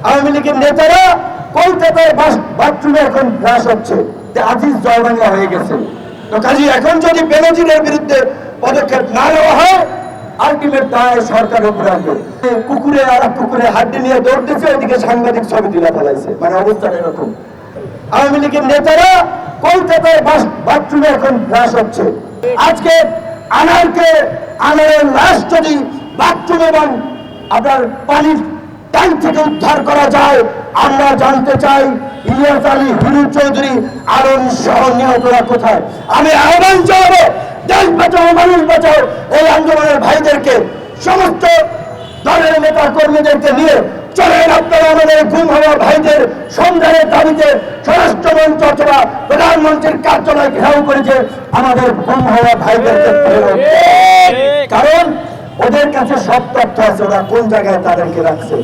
আওয়ামী লীগের নেতারা কলকাতায় বাথরুমে এখন ব্রাশ হচ্ছে, আজিজ জয় বাংলা হয়ে গেছে। তো কাজী এখন যদি বেনজিরের বিরুদ্ধে পদক্ষেপ না নেওয়া হয়, আলটিমেট দায় সরকারের উপর আসবে। কুকুরে আর কুকুরে হাড্ডি নিয়ে দৌড়তেছে, ওইদিকে সাংবাদিক ছবি তুলে ফেলাইছে, মানে অবস্থাটা এরকম। আওয়ামী লীগের নেতারা কলকাতায় বাথরুমে এখন ব্রাশ হচ্ছে। আজকে আনারের লাশ যদি বাথরুম এবং আপনার পানির ট্যাঙ্ক থেকে উদ্ধার করা যায়, আমরা জানতে চাই ইলিয়াস আলী, হিরু চৌধুরী, আরন সহ নিহতরা কোথায়। আমি আহ্বান জানাবো, দেশ বাঁচাও মানুষ বাঁচাও এই আন্দোলনের ভাইদেরকে, সমস্ত দলের নেতা কর্মীদেরকে নিয়ে চলেন আপনারা আমাদের গুম হওয়া ভাইদের সন্ধানের দাবিতে স্বরাষ্ট্রমন্ত্রী অথবা প্রধানমন্ত্রীর কার্যালয় ঘেরাও করেছে আমাদের গুম হওয়া ভাইদেরকে ফেরত। কারণ ওদের কাছে সব তথ্য আছে, ওরা কোন জায়গায় তাদেরকে রাখছে।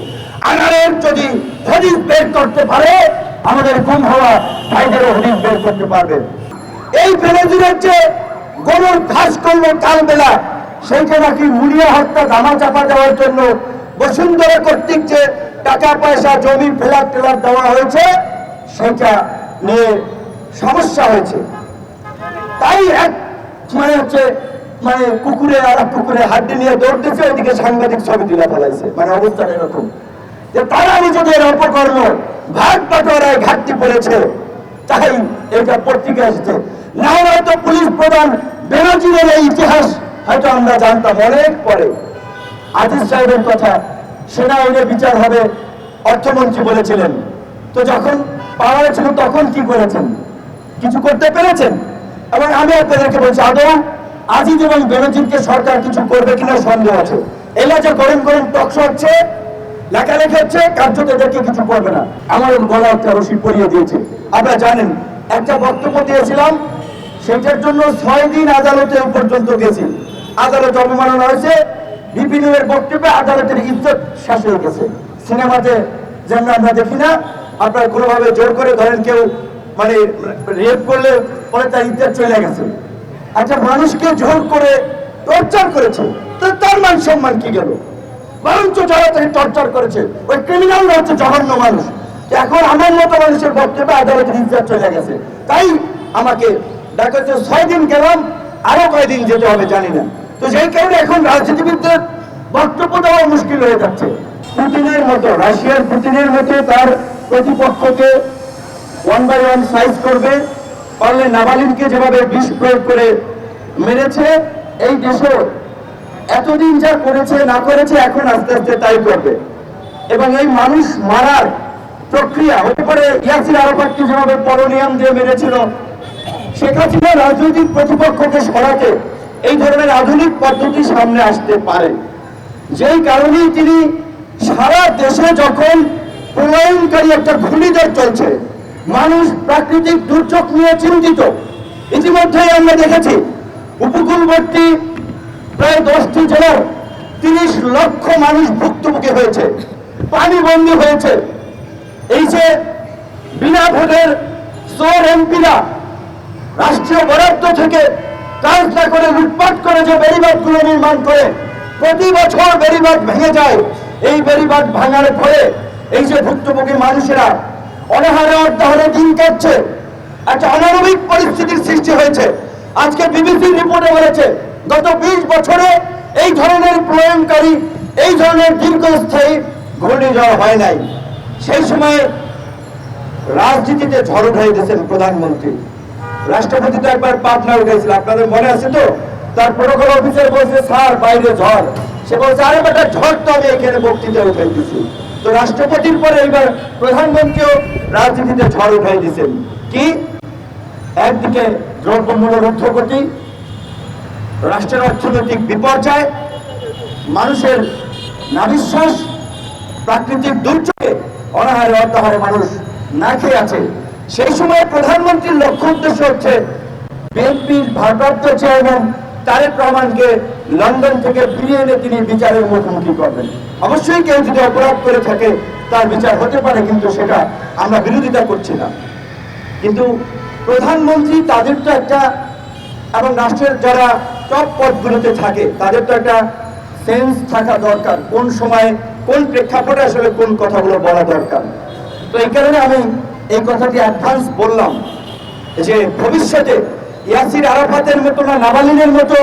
আনারের যদি হদিস বের করতে পারে, আমাদের গুম হওয়া ভাইদেরও হদিস বের করতে পারবে। এই বেনজিরের যে গরুর ঘাস করলো কালবেলা, সেইটা নাকি মুড়িয়া হত্যা ধামা চাপা দেওয়ার জন্য বসুন্ধরা কর্তৃক যে টাকা পয়সা জমি ফ্ল্যাট টেলার দেওয়া হয়েছে, সেটা নিয়ে সমস্যা হয়েছে। তাই এক মানে কুকুরে আর কুকুরে হাড্ডি নিয়ে দৌড়তেছে, ওইদিকে সাংবাদিক ছবি তুলে ফেলাইছে, মানে অবস্থাটা এরকম যে তারা নিজেদের অপকর্ম ভাগ বাটোয়ারায় ঘাটতি পড়েছে, তাই এটা পত্রিকা এসেছে। না হয়তো পুলিশ প্রধান বেনজিরের এই ইতিহাস হয়তো আমরা জানতাম অনেক পরে। আজিজ সাহেবের কথা, সেনা আইনে বিচার হবে অর্থমন্ত্রী বলেছিলেন, তো যখন পাওয়া হয়েছিল তখন কি করেছেন? কিছু করতে পেরেছেন? এবং আমি আপনাদেরকে বলছি, আদৌ আজিজ এবং বেনজিরকে সরকার কিছু করবে কিনা সন্দেহ আছে। এলা যে গরম গরম টকশো হচ্ছে, লেখালেখি হচ্ছে, কার্যত এদেরকে কিছু করবে না। আমার গলা একটা রশি পরিয়ে দিয়েছে। আপনারা জানেন, একটা বক্তব্য দিয়েছিলাম, সেটার জন্য 6 দিন আদালতে পর্যন্ত গেছি। আদালত অবমাননা হয়েছে, বিপিনের বক্তব্যে আদালতের ইজ্জত শেষ হয়ে গেছে। সিনেমাতে যেন আমরা দেখি না, আপনার কোনোভাবে জোর করে ধরেন কেউ মানে রেপ করলে পরে তার ইজ্জত চলে গেছে। একটা মানুষকে জোর করে টর্চার করেছে, তার মান সম্মান কি গেল? বরঞ্চ যারা তাকে টর্চার করেছে ওই ক্রিমিনালরা হচ্ছে জঘন্য মানুষ। এখন আমার মতো মানুষের বক্তব্যে আদালতের ইজ্জত চলে গেছে, তাই আমাকে দেখা যাচ্ছে 6 দিন গেলাম, আরো কয়দিন যেতে হবে জানি না। তো সেই কারণে এখন রাজনীতিবিদদের বক্তব্য দেওয়া মুশকিল হয়ে যাচ্ছে। পুতিনের মতো, রাশিয়ার পুতিনের মতো তার প্রতিপক্ষকে 1 by 1 সাইজ করবে, পারলে নাভালিনকে যেভাবে বিষ প্রয়োগ করে মেরেছে, এই দেশে এতদিন যা করেছে না করেছে এখন আস্তে আস্তে তাই করবে। এবং এই মানুষ মারার প্রক্রিয়া হতে পারে ইয়াসির আরাফাতকে যেভাবে পরনিয়াম দিয়ে মেরেছিল, শেখ হাসিনা রাজনৈতিক প্রতিপক্ষকে সরাতে এই ধরনের আধুনিক পদ্ধতি সামনে আসতে পারে। যেই কারণেই তিনি সারা দেশে যখন প্রলয়নকারী একটা ঘূর্ণিঝড় চলছে, মানুষ প্রাকৃতিক দুর্যোগ নিয়ে চিন্তিত। ইতিমধ্যেই আমরা দেখেছি উপকূলবর্তী প্রায় 10টি জেলার 30 লক্ষ মানুষ ভুক্তভোগী হয়েছে, পানিবন্দী হয়েছে। এই যে বিনা ভোটের চোর এমপিরা রাষ্ট্রীয় বরাদ্দ থেকে কাজ না করে লুটপাট করে যে বেড়িবাঁধগুলো নির্মাণ করে প্রতি বছর বেড়িবাঁধ ভেঙে যায়, এই বেড়িবাঁধ ভাঙার ফলে এই যে ভুক্তভোগী মানুষেরা অনাহারে অর্ধাহারে দিন কাটছে, একটা অমানবিক পরিস্থিতির সৃষ্টি হয়েছে। আজকে বিবিসির রিপোর্টে বলেছে গত 20 বছরে এই ধরনের প্রলয়নকারী, এই ধরনের দীর্ঘস্থায়ী ঘূর্ণিঝড় হয় নাই। সেই সময়ে রাজনীতিতে ঝড় উঠাই দিয়েছেন প্রধানমন্ত্রী। রাষ্ট্রপতি তো একবার পাটনা উঠেছিল, আপনাদের মনে আছে তো? তার প্রোটোকল অফিসার বলছে স্যার বাইরে ঝড়, সে বলছে আরে বেটা ঝড় তো আমি এখানে বক্তৃতা উঠাই দিচ্ছি। তো রাষ্ট্রপতির পরে এইবার প্রধানমন্ত্রীও রাজনীতিতে ঝড় উঠাই দিয়েছেন। কি একদিকে দ্রব্যমূল্যের ঊর্ধ্বগতি, রাষ্ট্রের অর্থনৈতিক বিপর্যয়, মানুষের নাবিশ্বাস, প্রাকৃতিক দুর্যোগে অনাহারে অর্ধাহারে মানুষ না খেয়ে আছে। সেই সময় প্রধানমন্ত্রীর লক্ষ্য উদ্দেশ্য হচ্ছে বিএনপির ভারপ্রাপ্ত চেয়ারম্যান তারেক রহমানকে লন্ডন থেকে ফিরিয়ে এনে তিনি বিচারের মুখোমুখি করবেন। অবশ্যই কেউ যদি অপরাধ করে থাকে তার বিচার হতে পারে, কিন্তু সেটা আমরা বিরোধিতা করছি না। কিন্তু প্রধানমন্ত্রী তাদের তো একটা, এবং রাষ্ট্রের যারা টপ পদগুলোতে থাকে তাদের তো একটা সেন্স থাকা দরকার, কোন সময় কোন প্রেক্ষাপটে আসলে কোন কথাগুলো বলা দরকার। তো এই কারণে আমি এই কথাটি অ্যাডভান্স বললাম যে ভবিষ্যতে ইয়াসির আরাফাতের মতো না নাভালিনের মতো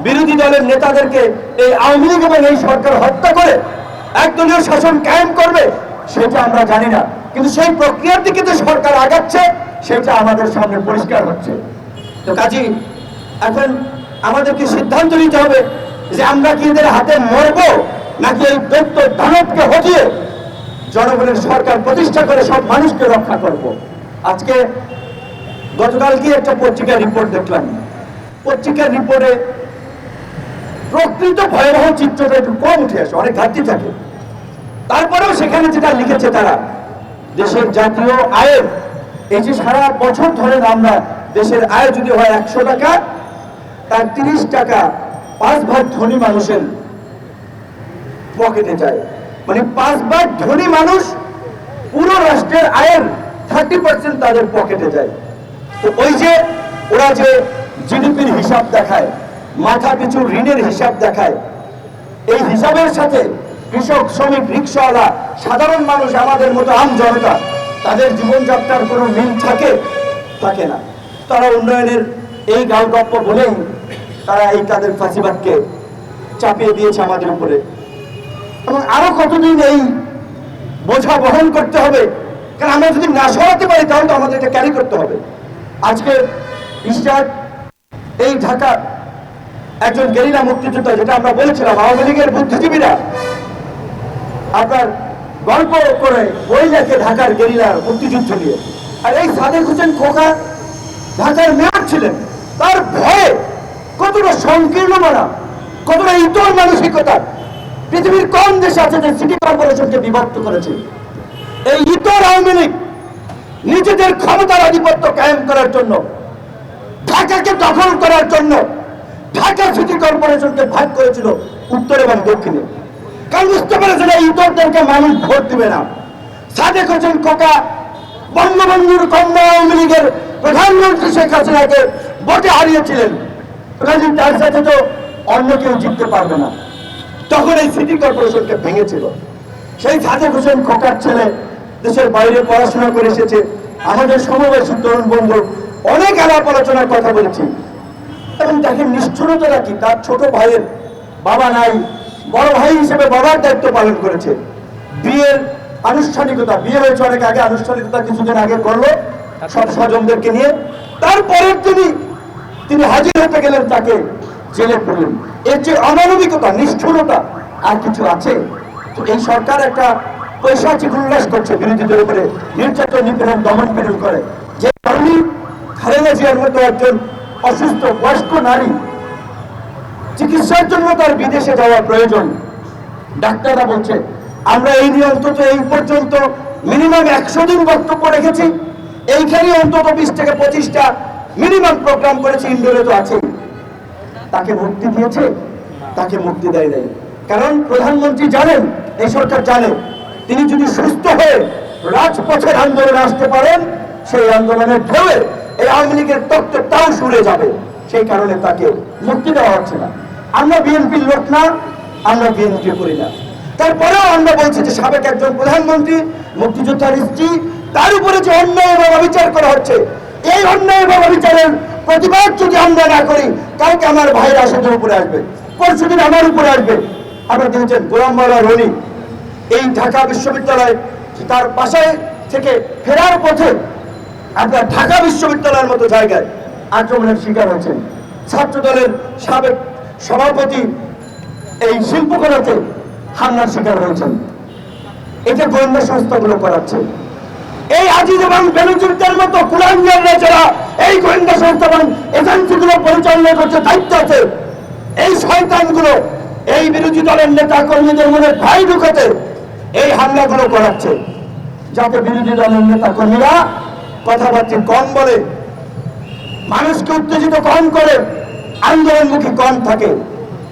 বিরোধী দলের নেতাদেরকে এই আওয়ামী লীগ এবং এই সরকার হত্যা করে একদলীয় শাসন কায়েম করবে সেটা আমরা জানি না, কিন্তু সেই প্রক্রিয়ার দিকে যে সরকার আগাচ্ছে সেটা আমাদের সামনে পরিষ্কার হচ্ছে। তো কাজী এখন আমাদেরকে সিদ্ধান্ত নিতে হবে যে আমরা কি এদের হাতে মরবো নাকি এই দৈত্য দানবকে হটিয়ে জনগণের সরকার প্রতিষ্ঠা করে সব মানুষকে রক্ষা করব। আজকে গতকালকে একটা পত্রিকার রিপোর্ট দেখলাম, পত্রিকার রিপোর্টে প্রকৃত ভয়াবহ চিত্রটা একটু কম উঠে আসে, অনেক ঘাটতি থাকে। তারপরেও সেখানে যেটা লিখেছে তারা দেশের জাতীয় আয়ের এই যে সারা বছর ধরে আমরা দেশের আয় যদি হয় 100 টাকা, তার 30 টাকা 5 ভাগ ধনী মানুষের পকেটে যায়। মানে 5 ভাগ ধনী মানুষ পুরো রাষ্ট্রের আয়ের 30% তাদের পকেটে যায়। তো ওই যে ওরা যে জিডিপির হিসাব দেখায়, মাথা পিছু ঋণের হিসাব দেখায়, এই হিসাবের সাথে কৃষক, শ্রমিক, রিক্সাওয়ালা, সাধারণ মানুষ, আমাদের মতো আম জনতা, তাদের জীবনযাত্রার কোনো মিল থাকে না। তারা উন্নয়নের এই গালগপ্প বলেই তারা এই তাদের ফাঁসিবাদকে চাপিয়ে দিয়েছে আমাদের উপরে। এবং আরো কতদিন এই বোঝা বহন করতে হবে, কারণ আমরা যদি না সরাতে পারি তাহলে তো আমাদের এটা ক্যারি করতে হবে। আজকে ইস্টার এই ঢাকা একজন গেরিলা মুক্তিযোদ্ধা, যেটা আমরা বলেছিলাম আওয়ামী লীগের বুদ্ধিজীবীরা আপনার গল্প করে বই লেখে ঢাকার গেরিলা মুক্তিযুদ্ধ নিয়ে, আর এই সাদেক হোসেন খোকা ঢাকার মেয়র ছিলেন, তার ভয়ে কতটা সংকীর্ণ মানা, কতটা ইতর মানসিকতা পৃথিবীর কম দেশে আছে যে সিটি কর্পোরেশনকে বিভক্ত করেছে। এই ইতর আওয়ামী লীগ নিজেদের ক্ষমতার আধিপত্য কায়েম করার জন্য, ঢাকাকে দখল করার জন্য ঢাকা সিটি কর্পোরেশনকে ভাগ করেছিল উত্তর এবং দক্ষিণে। কারণ বুঝতে পেরেছিল এই ইতরদেরকে মানুষ ভোট দিবে না। সাদেক হোসেন খোকা বঙ্গবন্ধুর কন্যা আওয়ামী লীগের প্রধানমন্ত্রী শেখ হাসিনাকে ভোটে হারিয়েছিলেন, তার সাথে তো অন্য কেউ জিততে পারবে না। তখন এই সিটি কর্পোরেশনকে ভেঙেছিল। সেই সাদেক হোসেন খোকার ছেলে দেশের বাইরে পড়াশোনা করে এসেছে, আমাদের সমবয়সী তরুণ বন্ধু অনেক আলাপ আলোচনার কথা বলেছি। এবং দেখেন নিষ্ঠুরতা কি, তার ছোট ভাইয়ের বাবা নাই, বড় ভাই হিসেবে বাবার দায়িত্ব পালন করেছে। বিয়ের আনুষ্ঠানিকতা, বিয়ে হয়েছে অনেক আগে, আনুষ্ঠানিকতা কিছুদিন আগে করলো সব স্বজনদেরকে নিয়ে। তারপরের তিনি হাজির হতে গেলেন, তাকে জেলে পড়লেন। এর যে অমানবিকতা, নিষ্ঠুরতা আর কিছু আছে? তো এই সরকার একটা পৈশাচিক উল্লাস করছে বিরোধীদের উপরে, নির্যাতন, নিপীড়ন, দমন পীড়ন করে। যে কারণে খালেদা জিয়ার মতো একজন অসুস্থ বয়স্ক নারী চিকিৎসার জন্য তার বিদেশে যাওয়া প্রয়োজন। ডাক্তাররা বলছে আমরা এই নিয়ে অন্তত এই পর্যন্ত মিনিমাম 100 দিন বক্তব্য রেখেছি, এইখানে অন্তত 20 থেকে 25টা মিনিমাম প্রোগ্রাম করেছি, ইন্ডোরে তো আছে। তাকে মুক্তি দিয়েছে? তাকে মুক্তি দেয় নাই। কারণ প্রধানমন্ত্রী জানেন, এই সরকার জানে, তিনি যদি সুস্থ হয়ে রাজপথের আন্দোলনে আসতে পারেন, সেই আন্দোলনের ঢেউয়ে এই আওয়ামী লীগের তত্ত্বটাও সরে যাবে। সেই কারণে তাকে মুক্তি দেওয়া হচ্ছে না। আমরা বিএনপির লোক না, আমরা বিএনপি করি না, তারপরেও আমরা বলছি যে সাবেক একজন প্রধানমন্ত্রী, মুক্তিযোদ্ধার স্ত্রী, তার উপরে যে অন্যায় এবং অবিচার করা হচ্ছে, এই অন্যায় এবং অবিচারের প্রতিবাদ যদি আমরা না করি, কালকে আমার ভাইরা সেটার উপরে আসবে, পরশুদিন আমার উপরে আসবে। আমরা দেখেছেন গোলাম মাওলা রনি এই ঢাকা বিশ্ববিদ্যালয় তার বাসায় থেকে ফেরার পথে আপনার ঢাকা বিশ্ববিদ্যালয়ের মতো জায়গায় আক্রমণের শিকার হয়েছেন। ছাত্র দলের সাবেক সভাপতি এই শিল্পকলাতে হামলার শিকার হয়েছেন। এটা গোয়েন্দা সংস্থাগুলো করাচ্ছে। এই আজিজ এবং বেনজিরদের মতো কুলাঙ্গাররা যারা এই গোয়েন্দা সংস্থা এবং এজেন্সিগুলো পরিচালনা করছে, দায়িত্ব আছে, এই শয়তানগুলো এই বিরোধী দলের নেতা কর্মীদের মনে ভয় ঢুকাতে এই হামলাগুলো করাচ্ছে, যাতে বিরোধী দলের নেতা কর্মীরা কথাবার্তা কম বলে, মানুষকে উত্তেজিত কম করে, আন্দোলনমুখী কম থাকে।